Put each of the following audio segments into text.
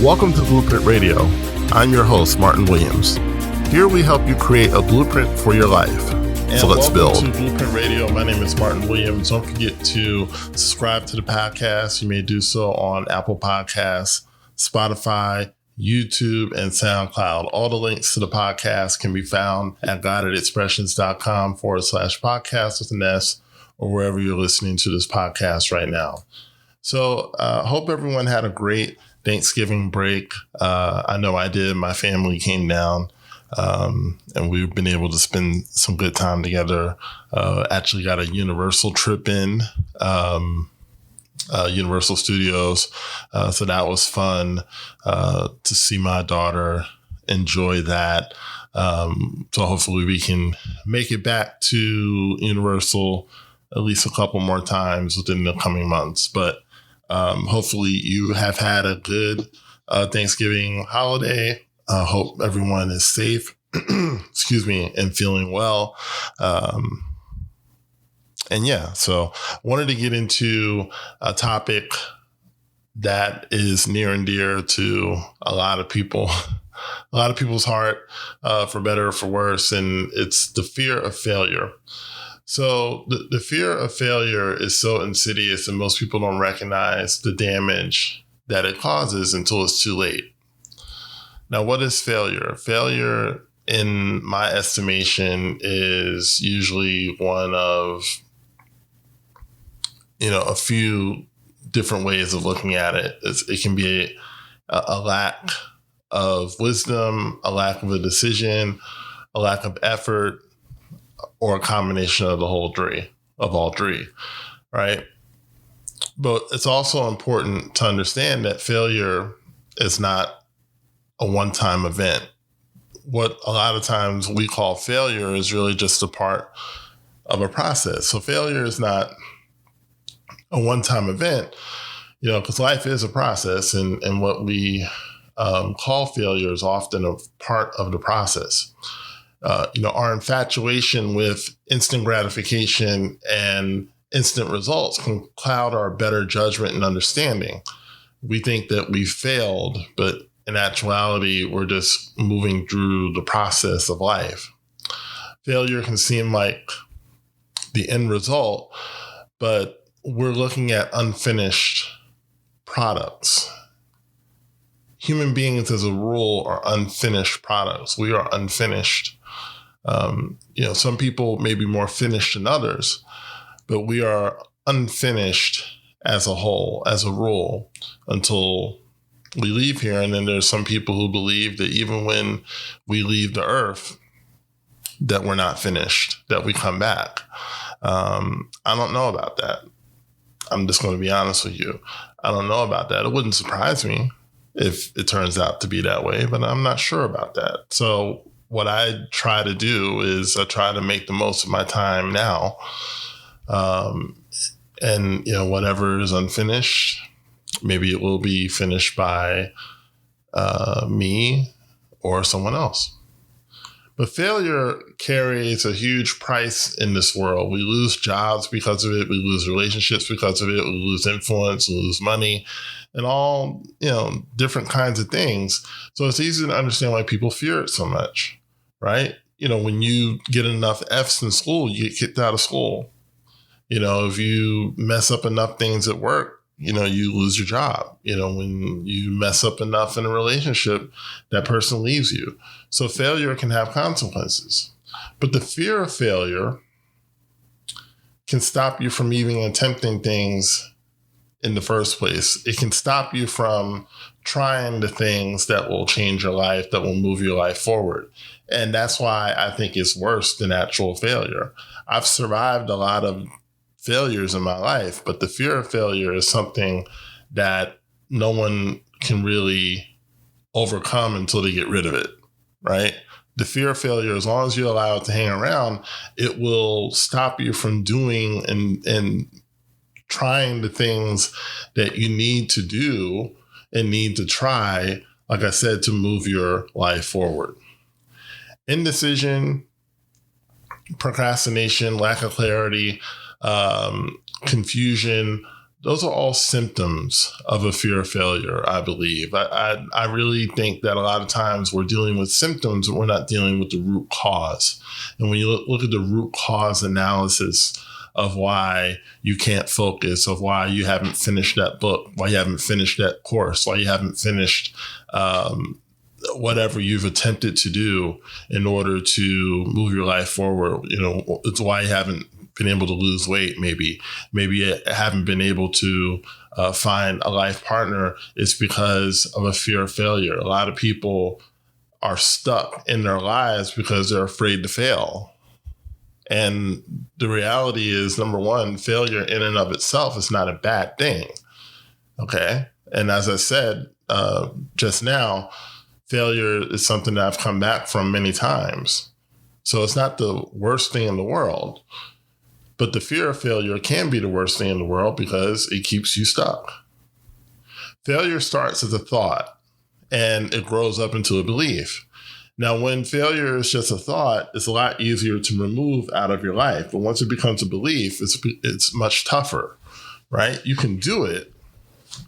Welcome to Blueprint Radio. I'm your host, Martin Williams. Here we help you create a blueprint for your life. So let's build. Welcome to Blueprint Radio. My name is Martin Williams. Don't forget to subscribe to the podcast. You may do so on Apple Podcasts, Spotify, YouTube, and SoundCloud. All the links to the podcast can be found at guidedexpressions.com/podcast with an S, or wherever you're listening to this podcast right now. So hope everyone had a great Thanksgiving break. I know I did. My family came down and we've been able to spend some good time together. Actually got a Universal trip in, Universal Studios. So that was fun to see my daughter enjoy that. So hopefully we can make it back to Universal at least a couple more times within the coming months. But hopefully you have had a good Thanksgiving holiday. Hope everyone is safe, excuse me, and feeling well. And yeah, so I wanted to get into a topic that is near and dear to a lot of people, a lot of people's heart, for better or for worse, and it's the fear of failure. So the fear of failure is so insidious, and most people don't recognize the damage that it causes until it's too late. Now, what is failure? Failure, in my estimation, is usually one of, a few different ways of looking at it. It can be a lack of wisdom, a lack of a decision, a lack of effort, or a combination of all three, right? But it's also important to understand that failure is not a one-time event. What a lot of times we call failure is really just a part of a process. So failure is not a one-time event, because life is a process, and what we call failure is often a part of the process. Our infatuation with instant gratification and instant results can cloud our better judgment and understanding. We think that we failed, but in actuality, we're just moving through the process of life. Failure can seem like the end result, but we're looking at unfinished products. Human beings, as a rule, are unfinished products. We are unfinished. Some people may be more finished than others, but we are unfinished as a whole, as a rule, until we leave here. And then there's some people who believe that even when we leave the earth, that we're not finished, that we come back. I don't know about that. I'm just going to be honest with you. I don't know about that. It wouldn't surprise me if it turns out to be that way, but I'm not sure about that. So what I try to do is I try to make the most of my time now. And whatever is unfinished, maybe it will be finished by me or someone else. But failure carries a huge price in this world. We lose jobs because of it. We lose relationships because of it. We lose influence, we lose money, and all, different kinds of things. So it's easy to understand why people fear it so much, right? When you get enough F's in school, you get kicked out of school. If you mess up enough things at work, you lose your job. When you mess up enough in a relationship, that person leaves you. So failure can have consequences. But the fear of failure can stop you from even attempting things in the first place. It can stop you from trying the things that will change your life, that will move your life forward. And that's why I think it's worse than actual failure. I've survived a lot of failures in my life, but the fear of failure is something that no one can really overcome until they get rid of it, right? The fear of failure, as long as you allow it to hang around, it will stop you from doing and trying the things that you need to do and need to try, like I said, to move your life forward. Indecision, procrastination, lack of clarity, confusion, those are all symptoms of a fear of failure, I believe. I really think that a lot of times we're dealing with symptoms, but we're not dealing with the root cause. And when you look at the root cause analysis of why you can't focus, of why you haven't finished that book, why you haven't finished that course, why you haven't finished whatever you've attempted to do in order to move your life forward. It's why you haven't been able to lose weight. Maybe you haven't been able to find a life partner. It's because of a fear of failure. A lot of people are stuck in their lives because they're afraid to fail. And the reality is, number one, failure in and of itself is not a bad thing. Okay. And as I said just now, failure is something that I've come back from many times. So it's not the worst thing in the world. But the fear of failure can be the worst thing in the world because it keeps you stuck. Failure starts as a thought and it grows up into a belief. Now, when failure is just a thought, it's a lot easier to remove out of your life. But once it becomes a belief, it's much tougher, right? You can do it,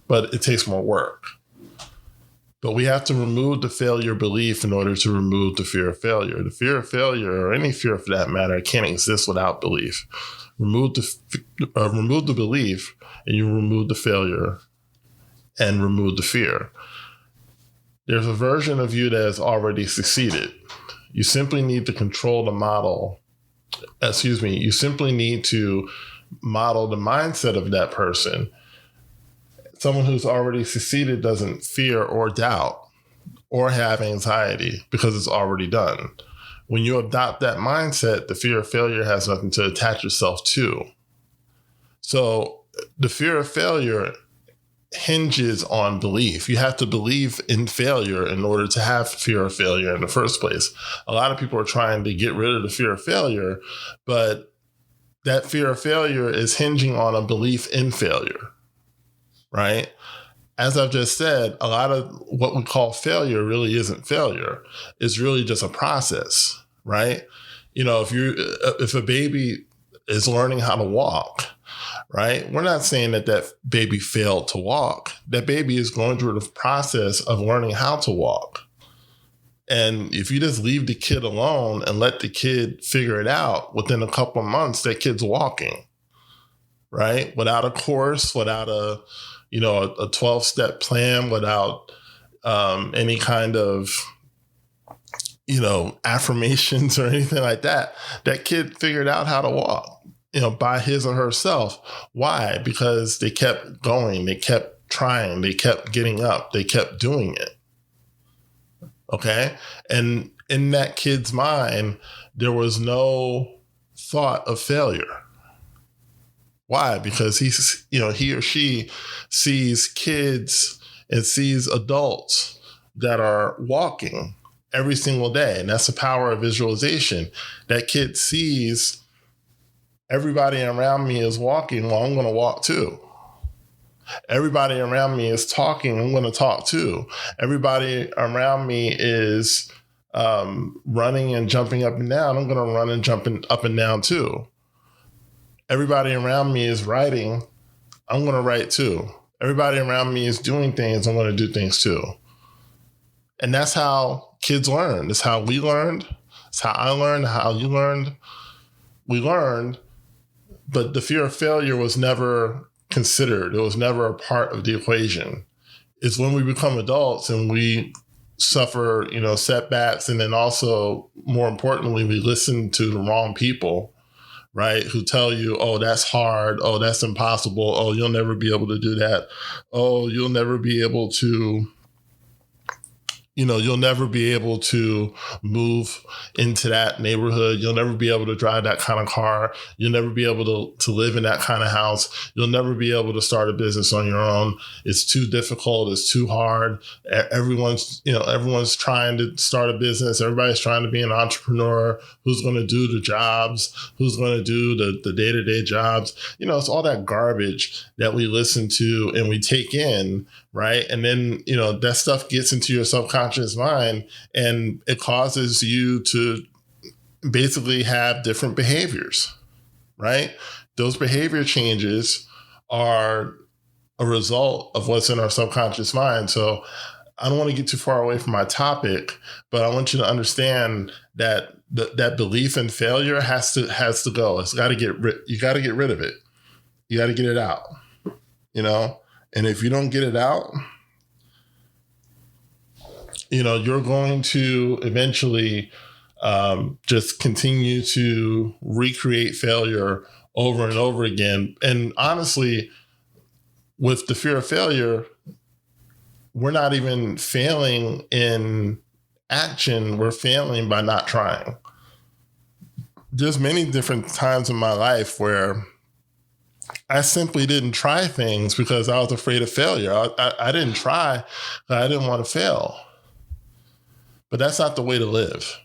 but it takes more work. But we have to remove the failure belief in order to remove the fear of failure. The fear of failure, or any fear for that matter, can't exist without belief. Remove the belief, and you remove the failure and remove the fear. There's a version of you that has already succeeded. You simply need to control the model. You simply need to model the mindset of that person. Someone who's already succeeded doesn't fear or doubt or have anxiety because it's already done. When you adopt that mindset, the fear of failure has nothing to attach yourself to. So the fear of failure hinges on belief. You have to believe in failure in order to have fear of failure in the first place. A lot of people are trying to get rid of the fear of failure, but that fear of failure is hinging on a belief in failure. Right? As I've just said, a lot of what we call failure really isn't failure. It's really just a process, right? If a baby is learning how to walk, right? We're not saying that baby failed to walk. That baby is going through the process of learning how to walk. And if you just leave the kid alone and let the kid figure it out, within a couple of months, that kid's walking, right? Without a course, without a 12-step plan, without any kind of, affirmations or anything like that. That kid figured out how to walk, by his or herself. Why? Because they kept going. They kept trying. They kept getting up. They kept doing it. Okay. And in that kid's mind, there was no thought of failure. Why? Because he or she sees kids and sees adults that are walking every single day. And that's the power of visualization. That kid sees everybody around me is walking. Well, I'm going to walk too. Everybody around me is talking. I'm going to talk too. Everybody around me is running and jumping up and down. I'm going to run and jump up and down too. Everybody around me is writing. I'm going to write too. Everybody around me is doing things. I'm going to do things too. And that's how kids learn. That's how we learned. It's how I learned, how you learned. We learned, but the fear of failure was never considered. It was never a part of the equation. It's when we become adults and we suffer, setbacks. And then also, more importantly, we listen to the wrong people, right? Who tell you, oh, that's hard. Oh, that's impossible. Oh, you'll never be able to do that. Oh, you'll never be able to, you'll never be able to move into that neighborhood. You'll never be able to drive that kind of car. You'll never be able to live in that kind of house. You'll never be able to start a business on your own. It's too difficult. It's too hard. Everyone's trying to start a business. Everybody's trying to be an entrepreneur. Who's going to do the jobs? Who's going to do the day-to-day jobs? It's all that garbage that we listen to and we take in, right? And then, that stuff gets into your subconscious mind and it causes you to basically have different behaviors, right? Those behavior changes are a result of what's in our subconscious mind. So I don't want to get too far away from my topic, but I want you to understand that that belief in failure has to go. You got to get rid of it. You got to get it out, and if you don't get it out, you're going to eventually just continue to recreate failure over and over again. And honestly, with the fear of failure, we're not even failing in action. We're failing by not trying. There's many different times in my life where I simply didn't try things because I was afraid of failure. I didn't try because I didn't want to fail. But that's not the way to live.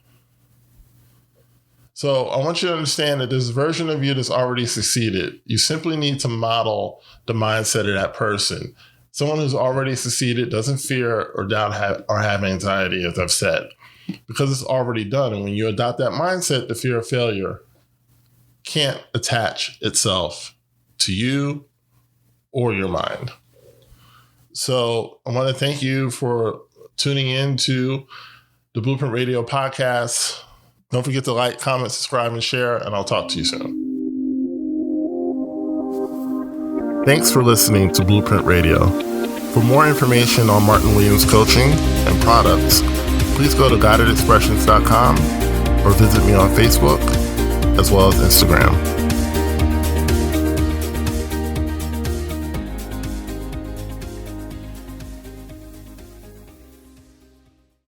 So I want you to understand that this version of you that's already succeeded, you simply need to model the mindset of that person. Someone who's already succeeded doesn't fear or doubt or have anxiety, as I've said, because it's already done. And when you adopt that mindset, the fear of failure can't attach itself to you or your mind. So I want to thank you for tuning in to the Blueprint Radio podcast. Don't forget to like, comment, subscribe, and share, and I'll talk to you soon. Thanks for listening to Blueprint Radio. For more information on Martin Williams coaching and products, please go to guidedexpressions.com or visit me on Facebook as well as Instagram.